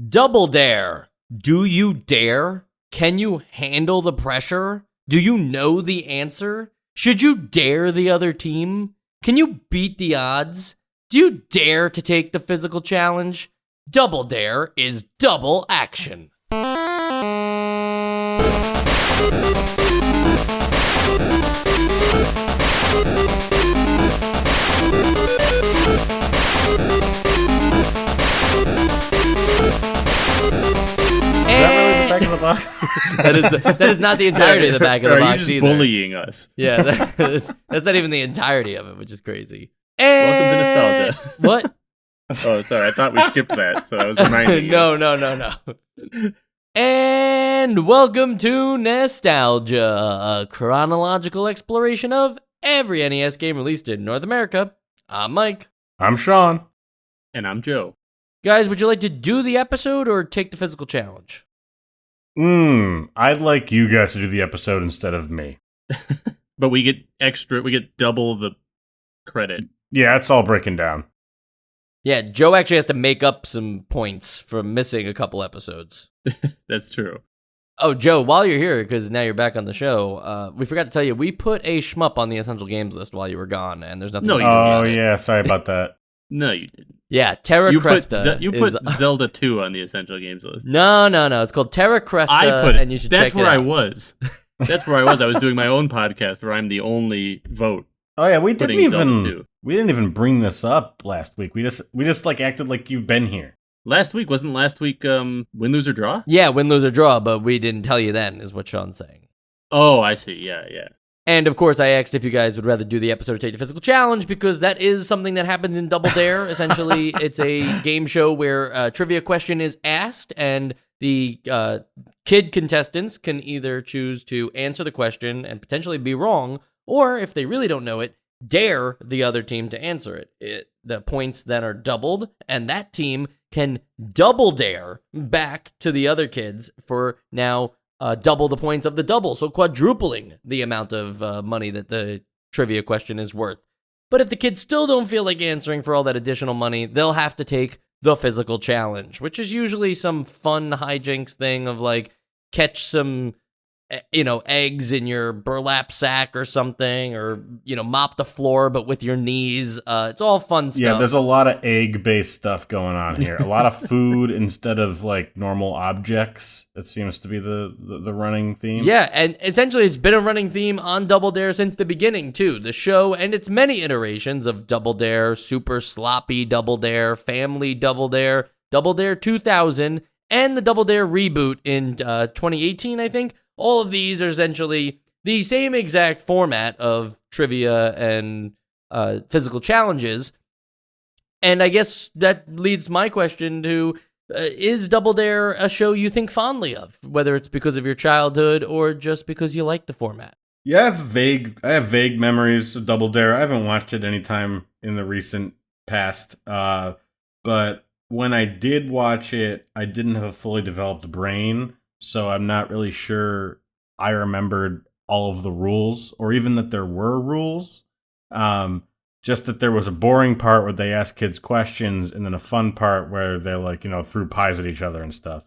Double Dare. Do you dare? Can you handle the pressure? Do you know the answer? Should you dare the other team? Can you beat the odds? Do you dare to take the physical challenge? Double Dare is double action. Back of the box? that is not the entirety of the back of the box Are you just either. bullying us? Yeah, that's not even the entirety of it, which is crazy. Welcome to nostalgia. What? Oh, sorry. I thought we skipped that, so I was reminding you. No. And welcome to Nostalgia, a chronological exploration of every NES game released in North America. I'm Mike. I'm Sean. And I'm Joe. Guys, would you like to do the episode or take the physical challenge? I'd like you guys to do the episode instead of me. But we get double the credit. Yeah, it's all breaking down. Yeah, Joe actually has to make up some points from missing a couple episodes. That's true. Oh, Joe, while you're here, because now you're back on the show, we forgot to tell you, we put a shmup on the Essential Games list while you were gone, and there's nothing No, to you do didn't. about Oh, it. yeah, sorry about that. No, you didn't. Yeah, Terra Cresta. You put Zelda 2 on the Essential Games list. No. It's called Terra Cresta, I put it. and you should That's check it where out. I was. That's where I was. I was doing my own podcast where I'm the only vote. Oh yeah, we didn't Zelda 2. even bring this up last week. We just like acted like you've been here. Wasn't last week win, lose, or draw? Yeah, win, lose, or draw, but we didn't tell you then, is what Sean's saying. Oh, I see. Yeah. And, of course, I asked if you guys would rather do the episode or take the physical challenge, because that is something that happens in Double Dare. Essentially, it's a game show where a trivia question is asked, and the kid contestants can either choose to answer the question and potentially be wrong, or, if they really don't know it, dare the other team to answer it. The points then are doubled, and that team can double dare back to the other kids for now double the points of the double, so quadrupling the amount of money that the trivia question is worth. But if the kids still don't feel like answering for all that additional money, they'll have to take the physical challenge, which is usually some fun hijinks thing of like catch some eggs in your burlap sack or something, or, mop the floor, but with your knees. It's all fun stuff. Yeah, there's a lot of egg-based stuff going on here. A lot of food instead of like normal objects. That seems to be the running theme. Yeah, and essentially it's been a running theme on Double Dare since the beginning, too. The show and its many iterations of Double Dare, Super Sloppy Double Dare, Family Double Dare 2000, and the Double Dare reboot in 2018, I think. All of these are essentially the same exact format of trivia and physical challenges. And I guess that leads my question to, is Double Dare a show you think fondly of? Whether it's because of your childhood or just because you like the format? Yeah, I have vague memories of Double Dare. I haven't watched it anytime in the recent past. But when I did watch it, I didn't have a fully developed brain. So I'm not really sure I remembered all of the rules, or even that there were rules. Just that there was a boring part where they asked kids questions, and then a fun part where they threw pies at each other and stuff.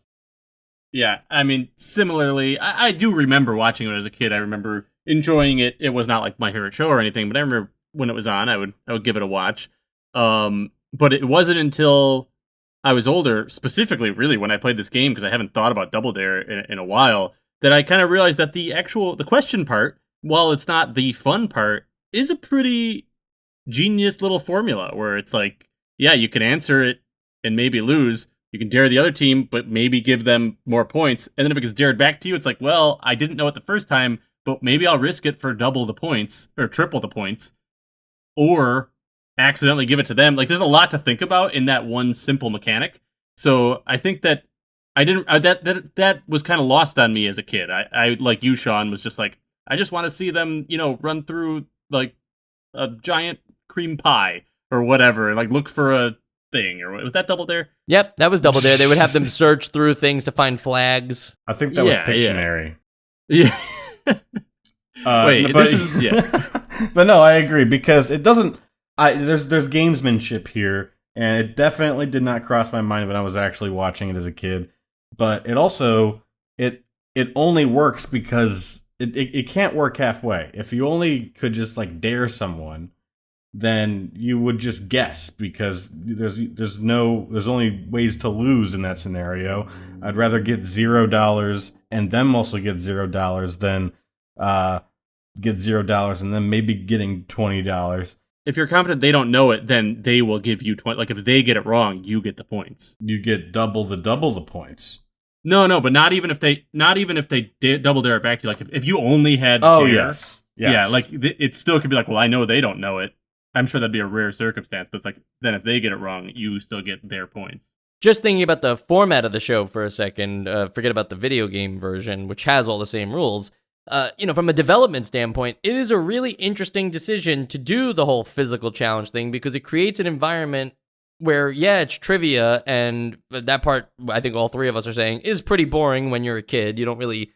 Yeah, I mean, similarly, I do remember watching it as a kid. I remember enjoying it. It was not like my favorite show or anything, but I remember when it was on, I would give it a watch. But it wasn't until I was older, specifically, really, when I played this game, because I haven't thought about Double Dare in a while, that I kind of realized that the question part, while it's not the fun part, is a pretty genius little formula, where it's like, yeah, you can answer it and maybe lose. You can dare the other team, but maybe give them more points. And then if it gets dared back to you, it's like, well, I didn't know it the first time, but maybe I'll risk it for double the points, or triple the points, or accidentally give it to them. Like, there's a lot to think about in that one simple mechanic. So I think that I didn't that was kind of lost on me as a kid. I like you, Sean, was just like, I just want to see them, run through like a giant cream pie or whatever, and like look for a thing. Or was that Double Dare? Yep, that was Double Dare. They would have them search through things to find flags. I think that was Pictionary. Yeah. Wait, this is yeah. But no, I agree, because it doesn't. There's gamesmanship here, and it definitely did not cross my mind when I was actually watching it as a kid. But it also it only works because it can't work halfway. If you only could just like dare someone, then you would just guess, because there's only ways to lose in that scenario. I'd rather get $0 and them also get $0 than get $0 and then maybe getting $20. If you're confident they don't know it, then they will give you 20. Like, if they get it wrong, you get the points. You get double the points. No, but not even if they double dare it back to you. Like, if you only had dare, yes. Yeah, like it still could be like, well, I know they don't know it. I'm sure that'd be a rare circumstance, but it's like, then if they get it wrong, you still get their points. Just thinking about the format of the show for a second, forget about the video game version, which has all the same rules. From a development standpoint, it is a really interesting decision to do the whole physical challenge thing, because it creates an environment where, yeah, it's trivia, and that part, I think all three of us are saying, is pretty boring when you're a kid. You don't really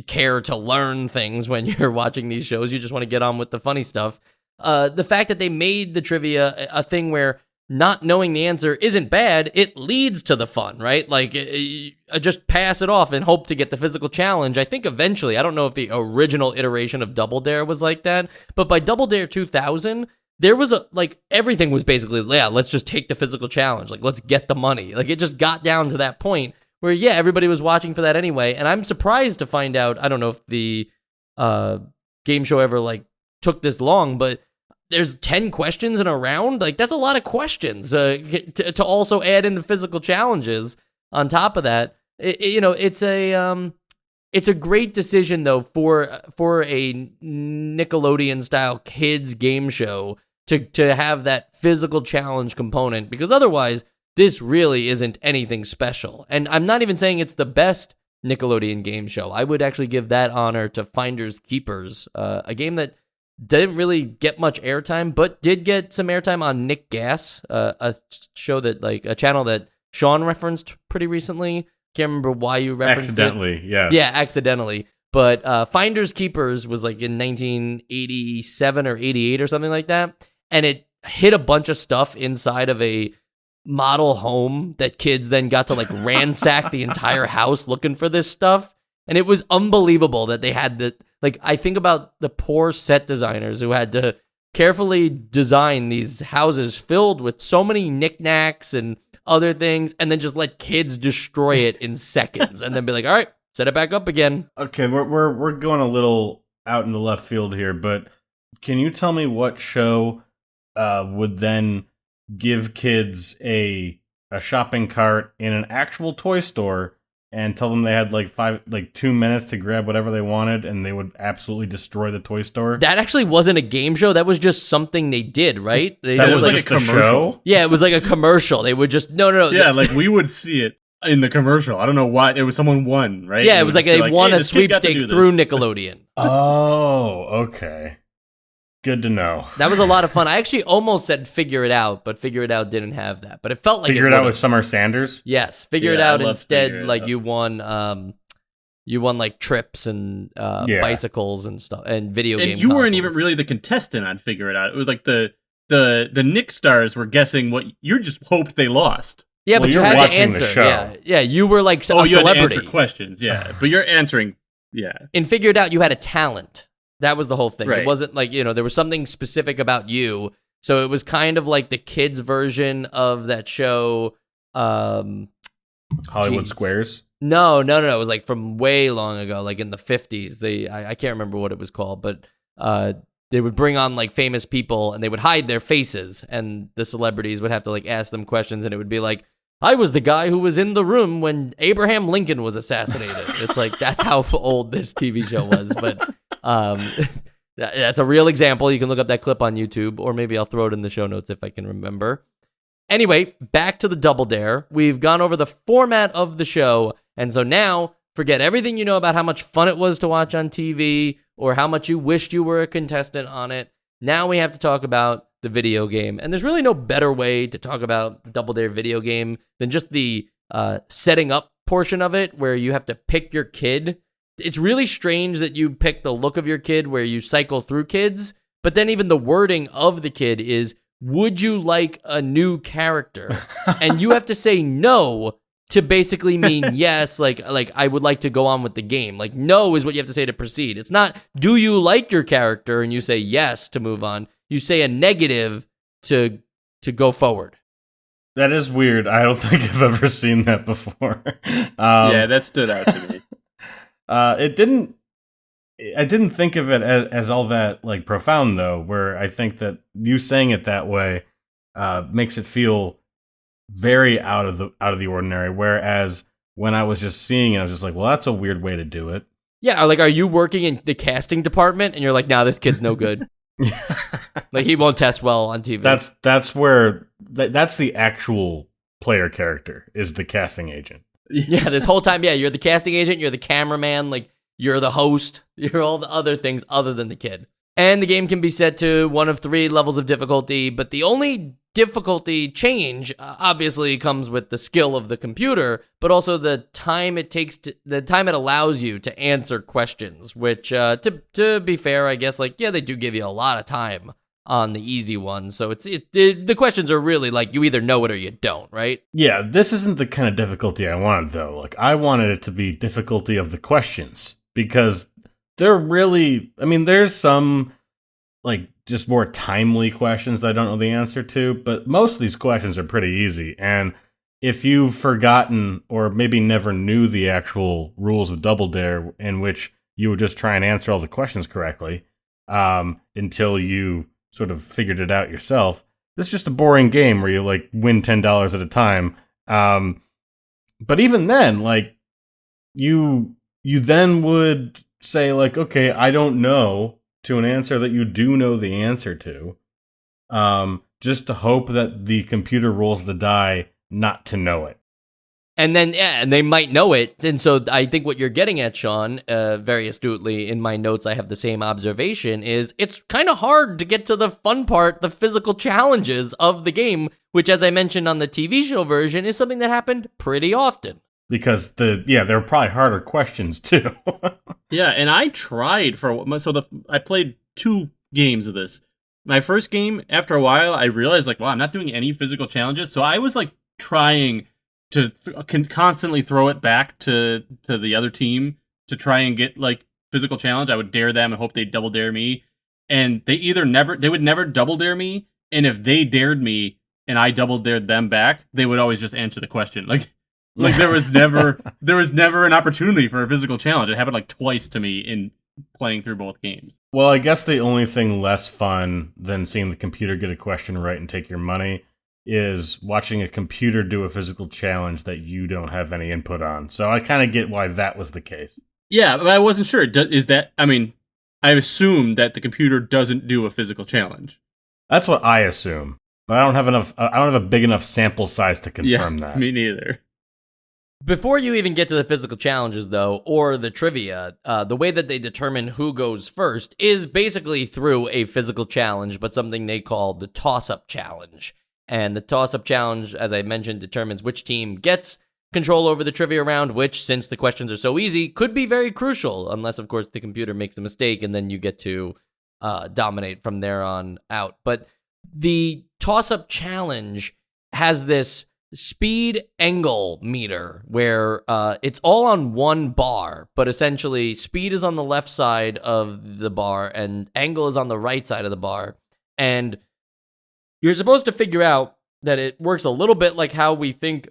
care to learn things when you're watching these shows. You just want to get on with the funny stuff. The fact that they made the trivia a thing where not knowing the answer isn't bad, it leads to the fun, right? Like, just pass it off and hope to get the physical challenge. I think eventually, I don't know if the original iteration of Double Dare was like that, but by Double Dare 2000, there was everything was basically, yeah, let's just take the physical challenge. Like, let's get the money. Like, it just got down to that point where, yeah, everybody was watching for that anyway. And I'm surprised to find out, I don't know if the game show ever, took this long, but there's 10 questions in a round. Like, that's a lot of questions to also add in the physical challenges on top of that. It's a great decision though for a Nickelodeon style kids game show to have that physical challenge component, because otherwise this really isn't anything special. And I'm not even saying it's the best Nickelodeon game show. I would actually give that honor to Finders Keepers, a game that didn't really get much airtime, but did get some airtime on Nick Gas, a show that, a channel that Sean referenced pretty recently. Can't remember why you referenced accidentally, yes. Yeah, accidentally. But Finders Keepers was in 1987 or 88 or something like that, and it hit a bunch of stuff inside of a model home that kids then got to ransack the entire house looking for this stuff. And it was unbelievable that they had the, I think about the poor set designers who had to carefully design these houses filled with so many knickknacks and other things, and then just let kids destroy it in seconds, and then be like, all right, set it back up again. Okay, we're going a little out in the left field here, but can you tell me what show would then give kids a shopping cart in an actual toy store and tell them they had 2 minutes to grab whatever they wanted, and they would absolutely destroy the toy store? That actually wasn't a game show. That was just something they did, right? That was just a commercial. Show? Yeah, it was like a commercial. They would just no. Yeah, we would see it in the commercial. I don't know why. It was someone won, right? Yeah, it was they won a sweepstake through Nickelodeon. Oh, okay. Good to know. That was a lot of fun. I actually almost said Figure It Out, but Figure It Out didn't have that. But it felt like Figure It Out with Summer Sanders? Yes, Figure It Out instead. You won trips and bicycles and stuff and video games. And you weren't even really the contestant on Figure It Out. It was the Nick stars were guessing what you just hoped they lost. Yeah, but you had to answer. Yeah, you were a celebrity. You had to answer questions. Yeah, but you're answering. Yeah. In Figure It Out, you had a talent. That was the whole thing. Right. It wasn't there was something specific about you. So it was kind of like the kids' version of that show. Hollywood Squares? No. It was from way long ago, in the 50s. I can't remember what it was called, but they would bring on famous people and they would hide their faces, and the celebrities would have to ask them questions, and it would be I was the guy who was in the room when Abraham Lincoln was assassinated. It's that's how old this TV show was, but that's a real example. You can look up that clip on YouTube, or maybe I'll throw it in the show notes if I can remember. Anyway, back to the Double Dare. We've gone over the format of the show, and so now forget everything you know about how much fun it was to watch on TV or how much you wished you were a contestant on it. Now we have to talk about the video game, and there's really no better way to talk about the Double Dare video game than just the setting up portion of it, where you have to pick your kid. It's really strange that you pick the look of your kid where you cycle through kids, but then even the wording of the kid is, would you like a new character? And you have to say no to basically mean yes, like I would like to go on with the game. Like no is what you have to say to proceed. It's not do you like your character and you say yes to move on. You say a negative to go forward. That is weird. I don't think I've ever seen that before. Yeah, that stood out to me. I didn't think of it as all that like profound though, where I think that you saying it that way makes it feel very out of the ordinary. Whereas when I was just seeing it, I was just like, well, that's a weird way to do it. Yeah, like are you working in the casting department and you're like, nah, this kid's no good. Like he won't test well on TV. That's where that's the actual player character is the casting agent. Yeah, this whole time, yeah, you're the casting agent, you're the cameraman, like you're the host, you're all the other things other than the kid. And the game can be set to one of 3 levels of difficulty, but the only difficulty change obviously comes with the skill of the computer, but also the time it allows you to answer questions, which to be fair, I guess, like, yeah, they do give you a lot of time on the easy ones. So the questions are really like you either know it or you don't, right? Yeah, this isn't the kind of difficulty I wanted though. Like I wanted it to be difficulty of the questions because they're really, I mean, there's some like just more timely questions that I don't know the answer to, but most of these questions are pretty easy. And if you've forgotten or maybe never knew the actual rules of Double Dare, in which you would just try and answer all the questions correctly until you sort of figured it out yourself, this is just a boring game where you like win $10 at a time. But even then, like you then would say like, okay, I don't know, to an answer that you do know the answer to, just to hope that the computer rolls the die not to know it. And then, yeah, and they might know it. And so I think what you're getting at, Sean, very astutely, in my notes, I have the same observation, is it's kind of hard to get to the fun part, the physical challenges of the game, which, as I mentioned on the TV show version, is something that happened pretty often. Because there were probably harder questions too. Yeah, and I tried I played 2 games of this. My first game, after a while, I realized like, wow, I'm not doing any physical challenges. So I was like trying to constantly throw it back to the other team to try and get like physical challenge. I would dare them and hope they'd double dare me, and they would never double dare me. And if they dared me and I double dared them back, they would always just answer the question Like there was never an opportunity for a physical challenge. It happened like twice to me in playing through both games. Well, I guess the only thing less fun than seeing the computer get a question right and take your money is watching a computer do a physical challenge that you don't have any input on. So I kind of get why that was the case. Yeah, but I wasn't sure. I assume that the computer doesn't do a physical challenge. That's what I assume, but I don't have a big enough sample size to confirm that. Me neither. Before you even get to the physical challenges, though, or the trivia, the way that they determine who goes first is basically through a physical challenge, but something they call the toss-up challenge. And the toss-up challenge, as I mentioned, determines which team gets control over the trivia round, which, since the questions are so easy, could be very crucial, unless, of course, the computer makes a mistake, and then you get to dominate from there on out. But the toss-up challenge has this speed angle meter where it's all on one bar, but essentially speed is on the left side of the bar and angle is on the right side of the bar. And you're supposed to figure out that it works a little bit like how we think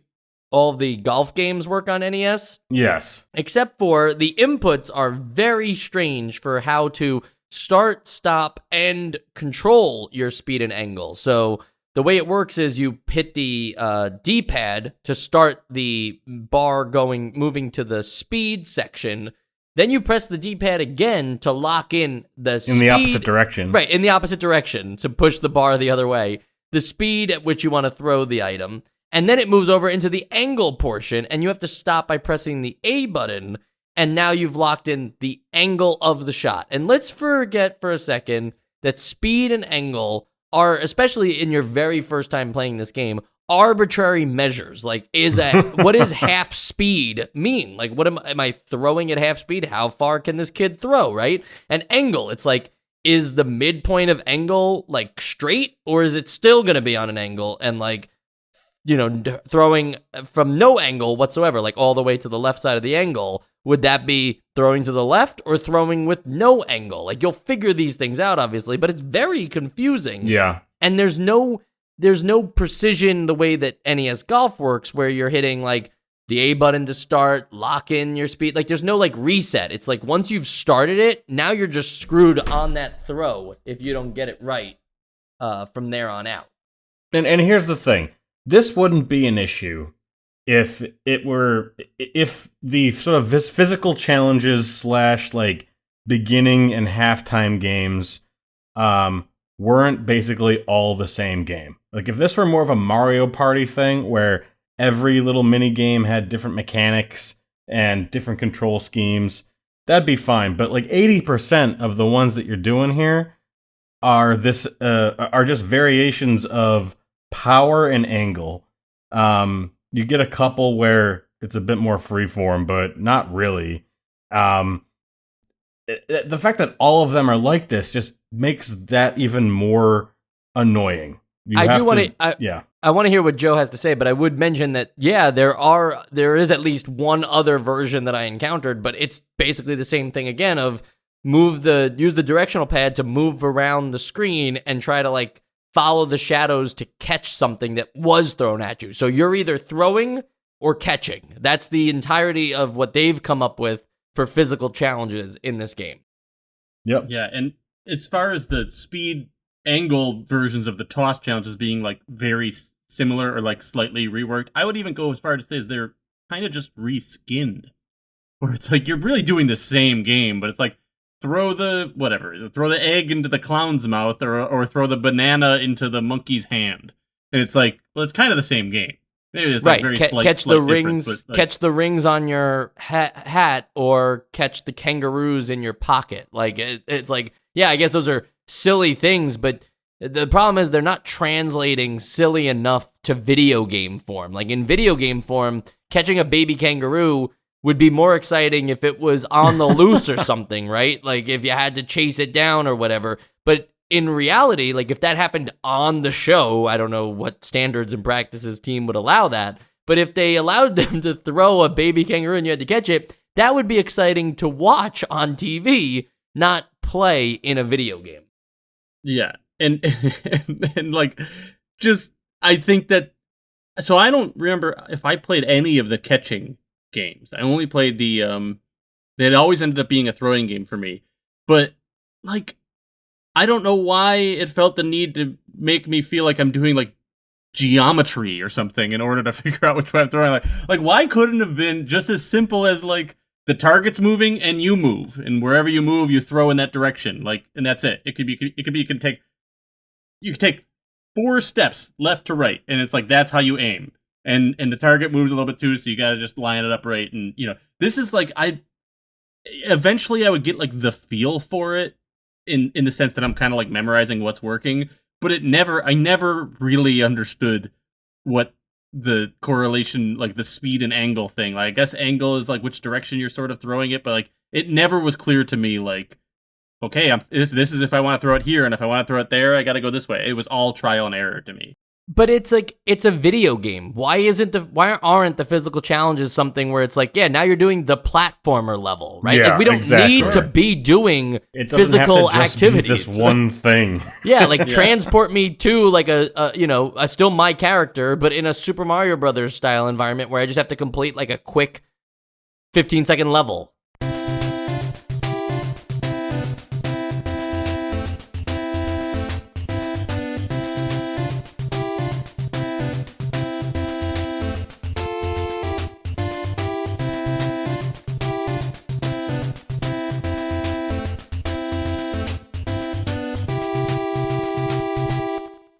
all the golf games work on NES. Yes. Except for the inputs are very strange for how to start, stop, and control your speed and angle. So the way it works is you hit the D-pad to start the bar moving to the speed section. Then you press the D-pad again to lock in the speed. In the opposite direction. Right, in the opposite direction to push the bar the other way. The speed at which you want to throw the item. And then it moves over into the angle portion, and you have to stop by pressing the A button, and now you've locked in the angle of the shot. And let's forget for a second that speed and angle are, especially in your very first time playing this game, arbitrary measures. Like, what does half speed mean? Like, what am I throwing at half speed? How far can this kid throw, right? And angle, it's like, is the midpoint of angle like straight, or is it still going to be on an angle and like, throwing from no angle whatsoever, like all the way to the left side of the angle? Would that be throwing to the left or throwing with no angle? Like, you'll figure these things out, obviously, but it's very confusing. Yeah. And there's no precision the way that NES Golf works, where you're hitting like the A button to start, lock in your speed. Like, there's no like reset. It's like once you've started it, now you're just screwed on that throw if you don't get it right from there on out. And here's the thing. This wouldn't be an issue if the sort of physical challenges / like beginning and halftime games weren't basically all the same game. Like, if this were more of a Mario Party thing where every little mini game had different mechanics and different control schemes, that'd be fine. But like 80% of the ones that you're doing here are just variations of power and angle. You get a couple where it's a bit more freeform, but not really. The fact that all of them are like this just makes that even more annoying. I want to hear what Joe has to say, but I would mention that, yeah, there is at least one other version that I encountered, but it's basically the same thing again of use the directional pad to move around the screen and try to like follow the shadows to catch something that was thrown at you. So you're either throwing or catching. That's the entirety of what they've come up with for physical challenges in this game. Yep. Yeah, and as far as the speed angle versions of the toss challenges being like very similar or like slightly reworked, I would even go as far to say as they're kind of just reskinned. Where it's like you're really doing the same game, but it's like throw the egg into the clown's mouth or throw the banana into the monkey's hand. And it's like, well, it's kind of the same game. Maybe it's like very slight, catch the rings, but like, catch the rings on your hat or catch the kangaroos in your pocket. Like it's like, yeah, I guess those are silly things, but the problem is they're not translating silly enough to video game form. Like in video game form, catching a baby kangaroo would be more exciting if it was on the loose or something, right? Like if you had to chase it down or whatever. But in reality, like if that happened on the show, I don't know what standards and practices team would allow that. But if they allowed them to throw a baby kangaroo and you had to catch it, that would be exciting to watch on TV, not play in a video game. Yeah. And like, just, I think that, so I don't remember if I played any of the catching games. I only played it always ended up being a throwing game for me. But, like, I don't know why it felt the need to make me feel like I'm doing, like, geometry or something in order to figure out which way I'm throwing. Like why couldn't it have been just as simple as, like, the target's moving and you move, and wherever you move, you throw in that direction. Like, and that's it. You can take 4 steps left to right, and it's like that's how you aim. And the target moves a little bit too, so you got to just line it up right. And this is like eventually I would get like the feel for it in the sense that I'm kind of like memorizing what's working, but I never really understood what the correlation, like the speed and angle thing. Like, I guess angle is like which direction you're sort of throwing it, but like it never was clear to me. Like, okay, this is if I want to throw it here, and if I want to throw it there, I got to go this way. It was all trial and error to me. But it's like, it's a video game. Why aren't the physical challenges something where it's like, yeah, now you're doing the platformer level, right? Yeah, like we don't need to be doing physical activities. Be this one thing. Yeah, like transport me to like a still my character, but in a Super Mario Brothers style environment where I just have to complete like a quick 15-second level.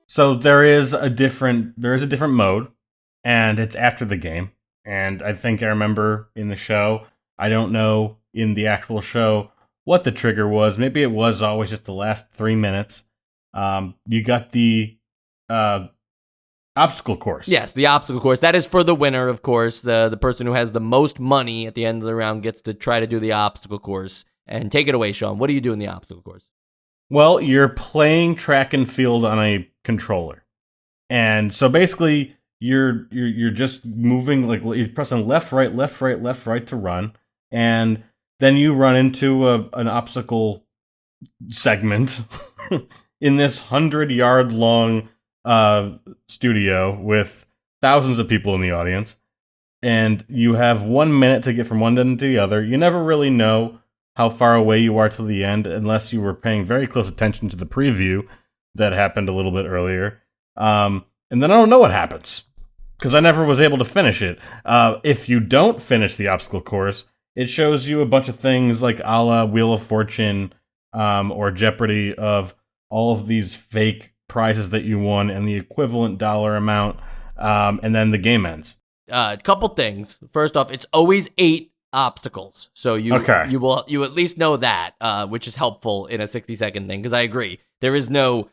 So there is a different mode, and it's after the game. And I think I remember in the show, I don't know in the actual show what the trigger was. Maybe it was always just the last 3 minutes. You got the obstacle course. Yes, the obstacle course. That is for the winner, of course. The person who has the most money at the end of the round gets to try to do the obstacle course. And take it away, Sean. What do you do in the obstacle course? Well, you're playing track and field on a controller. And so basically you're just moving, like you're pressing left, right, left, right, left, right to run, and then you run into an obstacle segment in this 100-yard long studio with thousands of people in the audience, and you have 1 minute to get from one end to the other. You never really know how far away you are to the end unless you were paying very close attention to the preview that happened a little bit earlier. And then I don't know what happens because I never was able to finish it. If you don't finish the obstacle course, it shows you a bunch of things like a la Wheel of Fortune or Jeopardy of all of these fake prizes that you won and the equivalent dollar amount, and then the game ends. A couple things. First off, it's always 8 obstacles, so you at least know that, which is helpful in a 60-second thing. Because I agree, there is no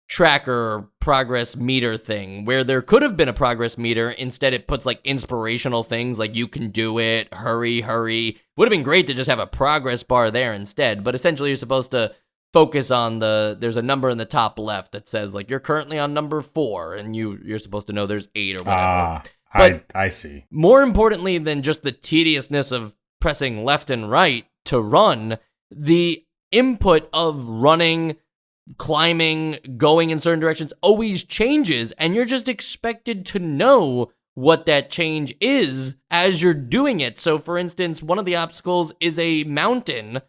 tracker or progress meter thing where there could have been a progress meter. Instead, it puts like inspirational things like you can do it, hurry. Would have been great to just have a progress bar there instead. But essentially, you're supposed to focus on there's a number in the top left that says like you're currently on number 4, and you're supposed to know there's 8 or whatever. But I see. More importantly than just the tediousness of pressing left and right to run, the input of running, climbing, going in certain directions always changes, and you're just expected to know what that change is as you're doing it. So, for instance, one of the obstacles is a mountain.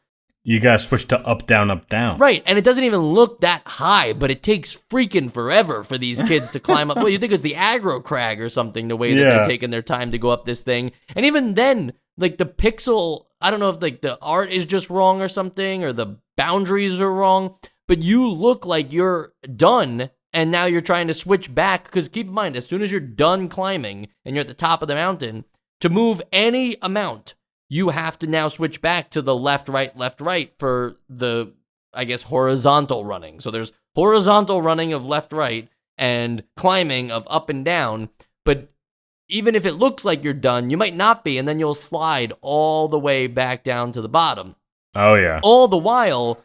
You gotta switch to up, down, up, down. Right, and it doesn't even look that high, but it takes freaking forever for these kids to climb up. Well, you think it's the aggro crag or something, the way that they're taking their time to go up this thing. And even then, like the pixel, I don't know if like the art is just wrong or something, or the boundaries are wrong, but you look like you're done, and now you're trying to switch back, because keep in mind, as soon as you're done climbing, and you're at the top of the mountain, to move any amount, you have to now switch back to the left, right for the, I guess, horizontal running. So there's horizontal running of left, right, and climbing of up and down. But even if it looks like you're done, you might not be, and then you'll slide all the way back down to the bottom. Oh, yeah. All the while,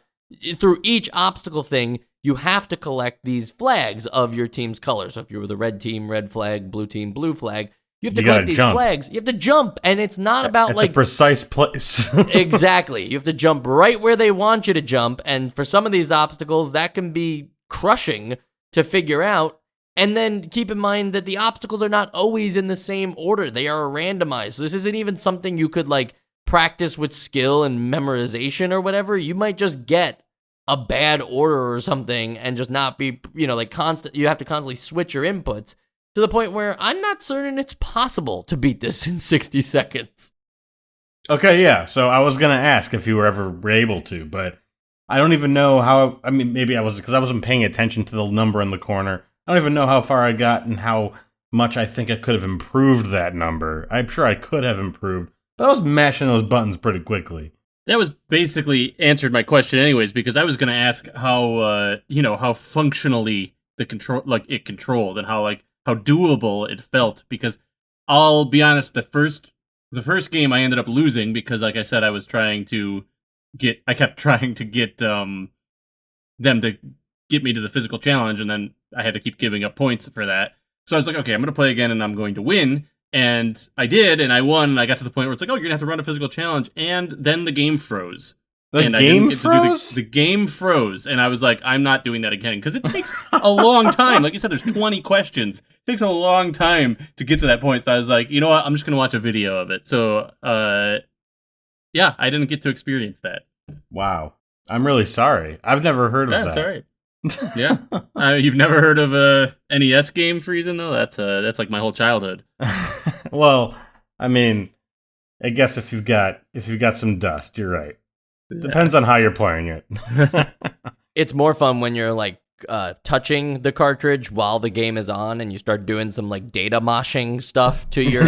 through each obstacle thing, you have to collect these flags of your team's color. So if you were the red team, red flag, blue flag, you have to collect these flags. You have to jump, and it's not about at like the precise place. Exactly. You have to jump right where they want you to jump, and for some of these obstacles, that can be crushing to figure out. And then keep in mind that the obstacles are not always in the same order. They are randomized. So this isn't even something you could like practice with skill and memorization or whatever. You might just get a bad order or something and just not be, like constant. You have to constantly switch your inputs, to the point where I'm not certain it's possible to beat this in 60 seconds. Okay, yeah. So I was going to ask if you were ever able to, but I don't even know how. I mean, maybe I was, because I wasn't paying attention to the number in the corner. I don't even know how far I got and how much I think I could have improved that number. I'm sure I could have improved, but I was mashing those buttons pretty quickly. That was basically answered my question anyways, because I was going to ask how, how functionally it controlled, and how doable it felt, because I'll be honest, the first game I ended up losing because, like I said, I kept trying to get them to get me to the physical challenge, and then I had to keep giving up points for that. So I was like, okay, I'm going to play again and I'm going to win. And I did, and I won, and I got to the point where it's like, oh, you're going to have to run a physical challenge, and then the game froze. The game froze? The game froze, and I was like, I'm not doing that again, because it takes a long time. Like you said, there's 20 questions. It takes a long time to get to that point, so I was like, you know what, I'm just going to watch a video of it. So, yeah, I didn't get to experience that. Wow. I'm really sorry. I've never heard of that. That's all right. Yeah. You've never heard of a NES game freezing, though? That's like my whole childhood. Well, I mean, I guess if you've got some dust, you're right. Depends on how you're playing it. It's more fun when you're like touching the cartridge while the game is on, and you start doing some like data moshing stuff to your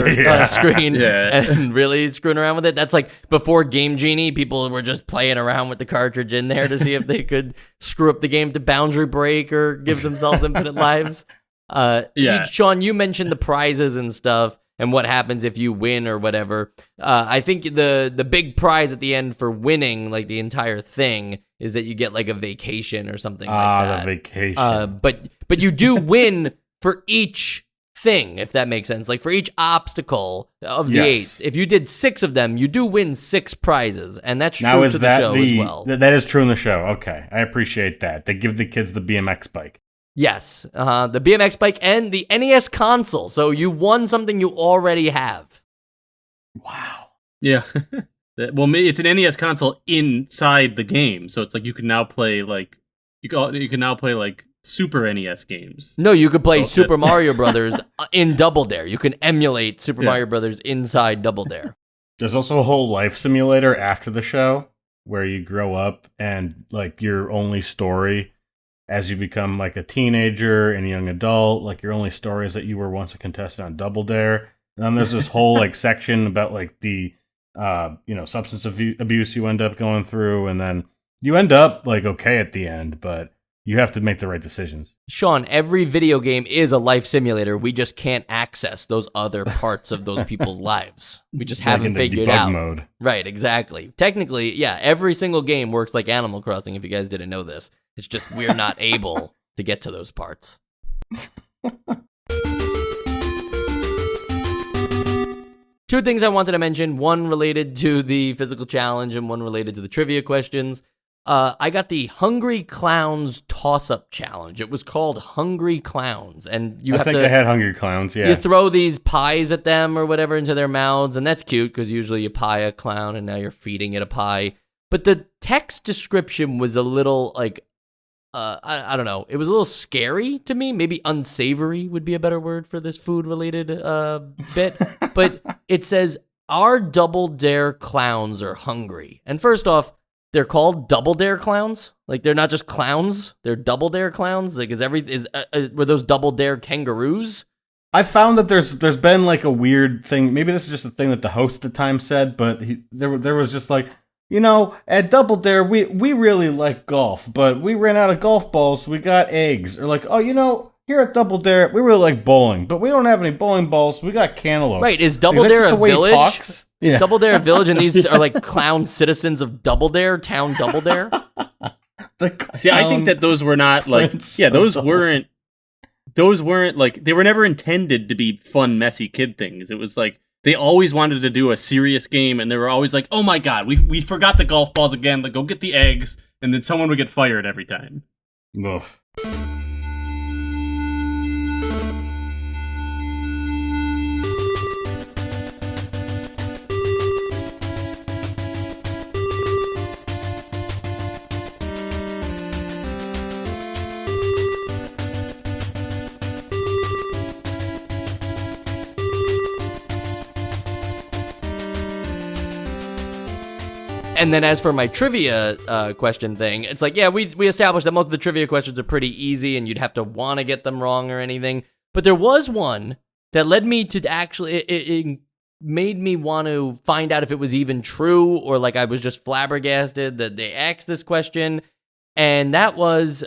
screen and really screwing around with it. That's like before Game Genie, people were just playing around with the cartridge in there to see if they could screw up the game to boundary break or give themselves infinite lives. Sean, you mentioned the prizes and stuff. and what happens if you win or whatever. I think the big prize at the end for winning like the entire thing is that you get like a vacation or something like that. The vacation. But you do win for each thing, if that makes sense. Like for each obstacle of the 8, if you did 6 of them, you do win 6 prizes, and that's true to the show as well. That is true in the show. Okay, I appreciate that. They give the kids the BMX bike. Yes, the BMX bike and the NES console. So you won something you already have. Wow. Yeah. Well, it's an NES console inside the game, so it's like you can now play like Super NES games. No, you could play Super Mario Brothers in Double Dare. You can emulate Super Mario Brothers inside Double Dare. There's also a whole life simulator after the show where you grow up and like your only story as you become like a teenager and a young adult, like your only story is that you were once a contestant on Double Dare. And then there's this whole like section about like the substance abuse you end up going through, and then you end up like okay at the end, but you have to make the right decisions. Sean, every video game is a life simulator. We just can't access those other parts of those people's lives. We just haven't figured out. Mode. Right, exactly. Technically, yeah, every single game works like Animal Crossing, if you guys didn't know this. It's just we're not able to get to those parts. 2 things I wanted to mention, one related to the physical challenge and one related to the trivia questions. I got the Hungry Clowns Toss-Up Challenge. It was called Hungry Clowns, and I had Hungry Clowns, yeah. You throw these pies at them or whatever into their mouths, and that's cute because usually you pie a clown and now you're feeding it a pie. But the text description was a little, like, I don't know. It was a little scary to me. Maybe unsavory would be a better word for this food-related bit. But it says, our Double Dare clowns are hungry. And first off, they're called Double Dare clowns. Like they're not just clowns; they're Double Dare clowns. Like were those Double Dare kangaroos? I found that there's been like a weird thing. Maybe this is just a thing that the host at the time said, but there was just like, at Double Dare we really like golf, but we ran out of golf balls, so we got eggs. Or like, here at Double Dare we really like bowling, but we don't have any bowling balls, so we got cantaloupes. Right? Is Double Dare a village? Yeah. Double Dare village, and these are like clown citizens of Double Dare, town Double Dare. See, I think that those were not like, those weren't like, they were never intended to be fun, messy kid things. It was like, they always wanted to do a serious game, and they were always like, oh my god, we forgot the golf balls again, like go get the eggs, and then someone would get fired every time. Oof. And then as for my trivia question thing, it's like, yeah, we established that most of the trivia questions are pretty easy and you'd have to want to get them wrong or anything. But there was one that led me to actually, it made me want to find out if it was even true or like I was just flabbergasted that they asked this question. And that was,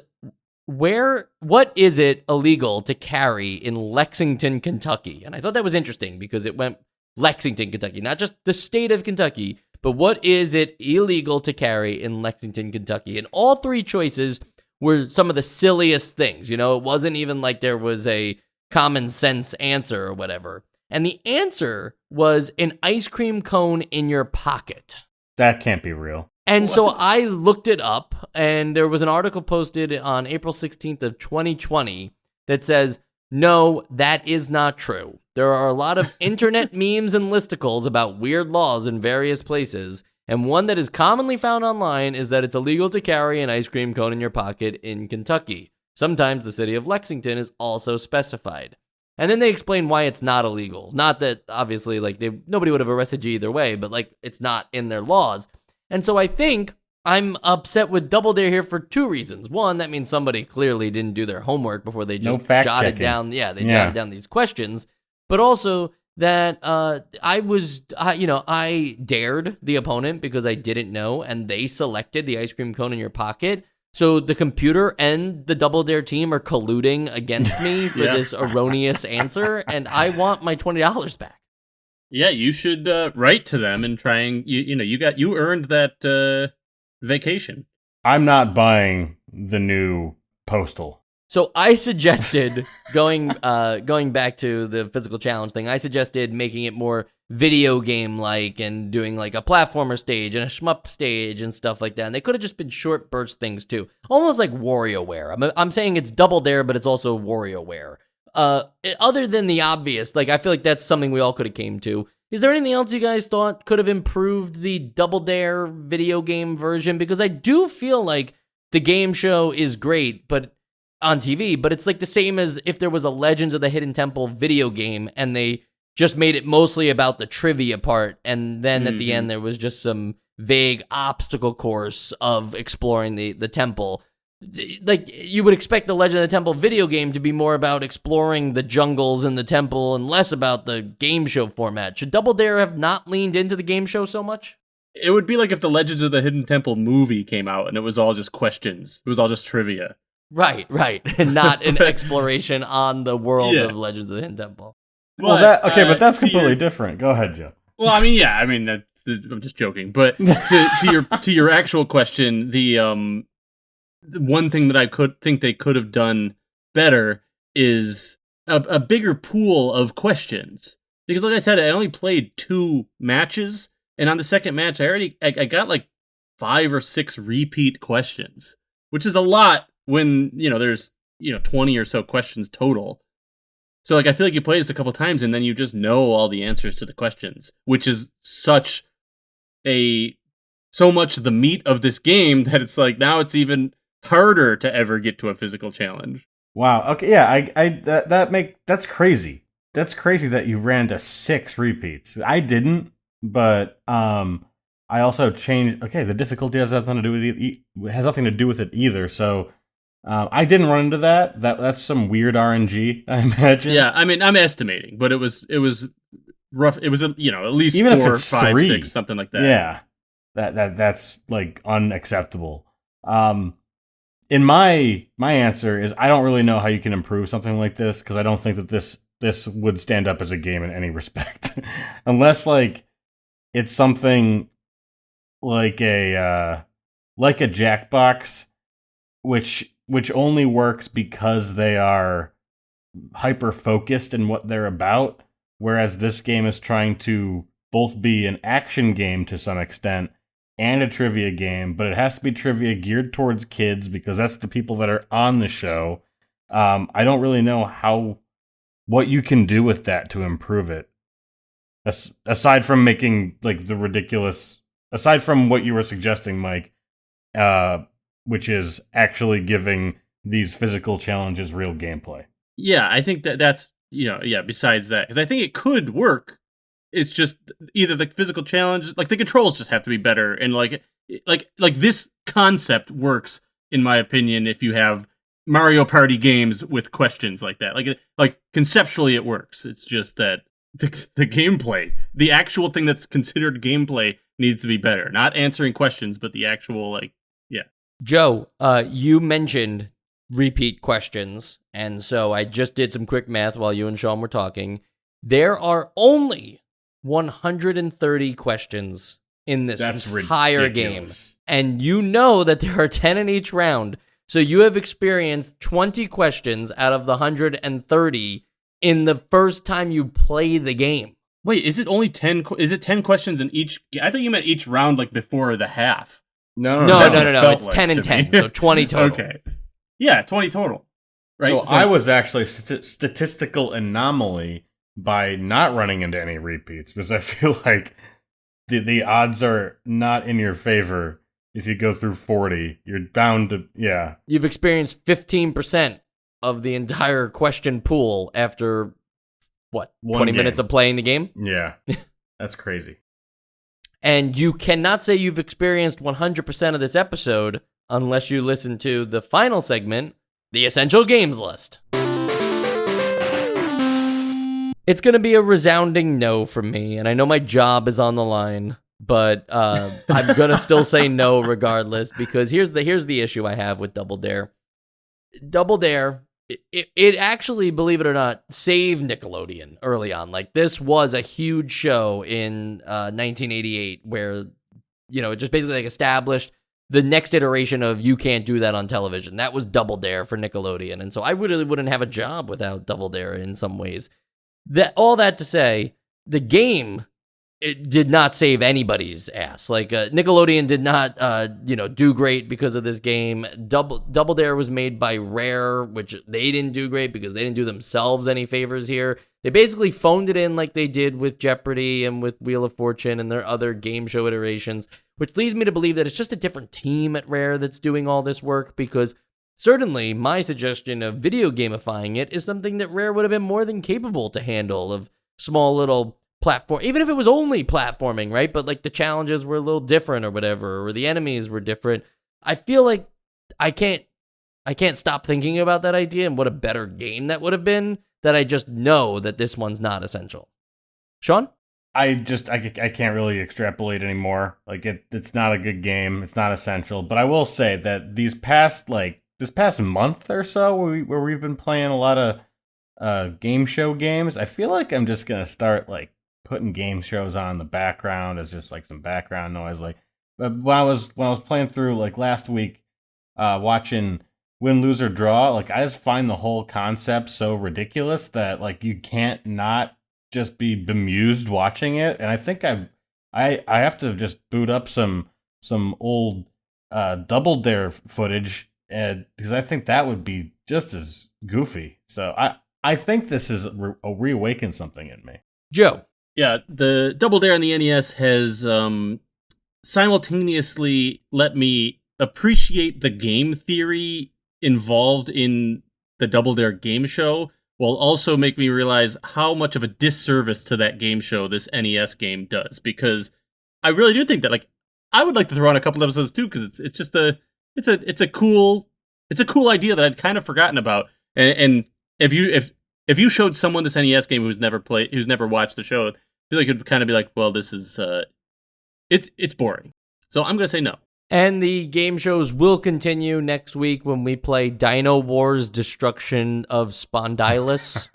what is it illegal to carry in Lexington, Kentucky? And I thought that was interesting because it went Lexington, Kentucky, not just the state of Kentucky. But what is it illegal to carry in Lexington, Kentucky? And all 3 choices were some of the silliest things. It wasn't even like there was a common sense answer or whatever. And the answer was an ice cream cone in your pocket. That can't be real. And so I looked it up, and there was an article posted on April 16th of 2020 that says, no, that is not true. There are a lot of internet memes and listicles about weird laws in various places, and one that is commonly found online is that it's illegal to carry an ice cream cone in your pocket in Kentucky. Sometimes the city of Lexington is also specified. And then they explain why it's not illegal. Not that, obviously, like nobody would have arrested you either way, but like it's not in their laws. And so I think I'm upset with Double Dare here for 2 reasons. One, that means somebody clearly didn't do their homework before they just jotted down. Yeah, they jotted down these questions. But also that I dared the opponent because I didn't know, and they selected the ice cream cone in your pocket. So the computer and the Double Dare team are colluding against me for this erroneous answer, and I want my $20 back. Yeah, you should write to them and try and you earned that vacation. I'm not buying the new Postal. So I suggested going back to the physical challenge thing. I suggested making it more video game like and doing like a platformer stage and a shmup stage and stuff like that. And they could have just been short burst things too, almost like WarioWare. I'm saying it's Double Dare, but it's also WarioWare. Other than the obvious, like I feel like that's something we all could have came to. Is there anything else you guys thought could have improved the Double Dare video game version? Because I do feel like the game show is great, but on TV, but it's like the same as if there was a Legends of the Hidden Temple video game and they just made it mostly about the trivia part, and then at the end there was just some vague obstacle course of exploring the temple. Like, you would expect the Legend of the Temple video game to be more about exploring the jungles and the temple and less about the game show format. Should Double Dare have not leaned into the game show so much? It would be like if the Legends of the Hidden Temple movie came out and it was all just questions. It was all just trivia. Right. And not an exploration on the world of Legends of the Hidden Temple. But that's completely different. Go ahead, Joe. Well, I'm just joking. But to your actual question, the one thing that I could think they could have done better is a bigger pool of questions. Because like I said, I only played 2 matches, and on the second match, I got like 5 or 6 repeat questions, which is a lot when, there's, 20 or so questions total. So like I feel like you play this a couple times and then you just know all the answers to the questions, which is so much the meat of this game that it's like now it's even harder to ever get to a physical challenge. Wow. Okay. Yeah. That's crazy. That's crazy that you ran to 6 repeats. I didn't, but I also changed. Okay, the difficulty has nothing to do with it either. So I didn't run into that. That's some weird RNG, I imagine. Yeah. I mean, I'm estimating, but it was rough. It was at least even 4, if it's 5, 3, 6, something like that. Yeah. That's like unacceptable. In my answer is I don't really know how you can improve something like this, because I don't think that this would stand up as a game in any respect, unless like it's something like a Jackbox, which only works because they are hyper focused in what they're about, whereas this game is trying to both be an action game to some extent and a trivia game, but it has to be trivia geared towards kids because that's the people that are on the show. I don't really know what you can do with that to improve it. Aside from making like the ridiculous, aside from what you were suggesting, Mike, which is actually giving these physical challenges real gameplay. Yeah, I think that's besides that, because I think it could work. It's just either the physical challenge, like the controls just have to be better, and like this concept works in my opinion if you have Mario Party games with questions like that. Like conceptually it works. It's just that the gameplay, the actual thing that's considered gameplay, needs to be better. Not answering questions, but the actual Joe, you mentioned repeat questions, and so I just did some quick math while you and Sean were talking. There are only 130 questions in this entire game. And you know that there are 10 in each round. So you have experienced 20 questions out of the 130 in the first time you play the game. Wait, is it only 10? Is it 10 questions in each? I thought you meant each round, like before the half. No. It's 10 and 10, so 20 total. Okay. Yeah, 20 total. Right. So I was actually statistical anomaly by not running into any repeats, because I feel like the odds are not in your favor. If you go through 40, you're bound to, yeah. You've experienced 15% of the entire question pool after, 20 minutes of playing the game? Yeah, that's crazy. And you cannot say you've experienced 100% of this episode unless you listen to the final segment, the Essential Games List. It's going to be a resounding no from me, and I know my job is on the line, but I'm going to still say no regardless, because here's the issue I have with Double Dare. Double Dare it actually, believe it or not, saved Nickelodeon early on. Like, this was a huge show in 1988 where, it just basically like established the next iteration of you can't do that on television. That was Double Dare for Nickelodeon. And so I really wouldn't have a job without Double Dare in some ways. All that to say, the game, it did not save anybody's ass. Like, Nickelodeon did not, do great because of this game. Double Dare was made by Rare, which they didn't do great because they didn't do themselves any favors here. They basically phoned it in like they did with Jeopardy and with Wheel of Fortune and their other game show iterations, which leads me to believe that it's just a different team at Rare that's doing all this work, because certainly my suggestion of video gamifying it is something that Rare would have been more than capable to handle, of small little platform, even if it was only platforming, right? But like the challenges were a little different or whatever, or the enemies were different. I feel like I can't stop thinking about that idea and what a better game that would have been, that I just know that this one's not essential. Sean? I can't really extrapolate anymore. Like, it's not a good game. It's not essential. But I will say that this past month or so, where we've been playing a lot of game show games, I feel like I'm just gonna start like putting game shows on in the background as just like some background noise. Like, but when I was playing through like last week, watching Win, Lose or Draw, like I just find the whole concept so ridiculous that like you can't not just be bemused watching it. And I think I have to just boot up some old Double Dare footage, because I think that would be just as goofy. So I think this is reawaken something in me. Joe. Yeah, the Double Dare on the NES has simultaneously let me appreciate the game theory involved in the Double Dare game show, while also make me realize how much of a disservice to that game show this NES game does. Because I really do think that, like, I would like to throw on a couple episodes too, because it's just a cool idea that I'd kind of forgotten about. And if you showed someone this NES game who's never watched the show, I feel like it'd kind of be like, well, this is it's boring. So I'm gonna say no. And the game shows will continue next week when we play Dino Wars Destruction of Spondylus.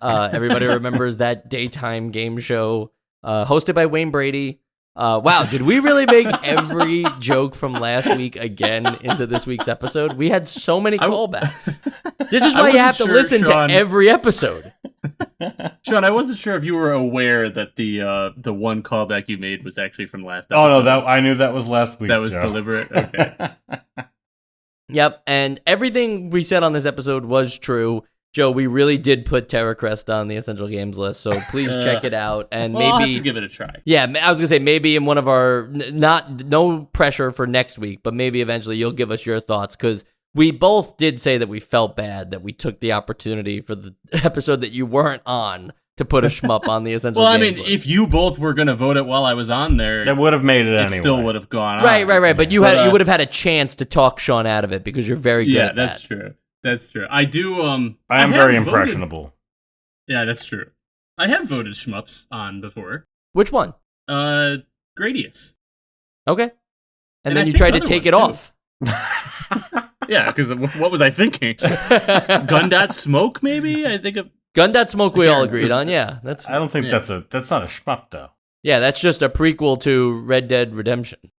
Everybody remembers that daytime game show hosted by Wayne Brady. Wow, did we really make every joke from last week again into this week's episode? We had so many callbacks. This is why you have to listen to every episode. Sean, I wasn't sure if you were aware that the one callback you made was actually from last episode. Oh no, I knew that was last week. That was Joe. deliberate. Okay. Yep, and everything we said on this episode was true. Joe, we really did put Terra Crest on the Essential Games list, so please check it out. And I'll have to give it a try. Yeah, I was going to say, maybe in one of our, no pressure for next week, but maybe eventually you'll give us your thoughts, because we both did say that we felt bad that we took the opportunity for the episode that you weren't on to put a shmup on the Essential Games list. If you both were going to vote it while I was on there, that would have made it anyway. It still would have gone on. Right. But you would have had a chance to talk Sean out of it, because you're very good at that. Yeah, that's true. That's true. I do. I am very impressionable. Yeah, that's true. I have voted shmups on before. Which one? Gradius. Okay. And then you tried to take it off. Yeah, because what was I thinking? Gun.Smoke, maybe? I think of Gun.Smoke we all agreed on, yeah. I don't think that's not a shmup though. Yeah, that's just a prequel to Red Dead Redemption.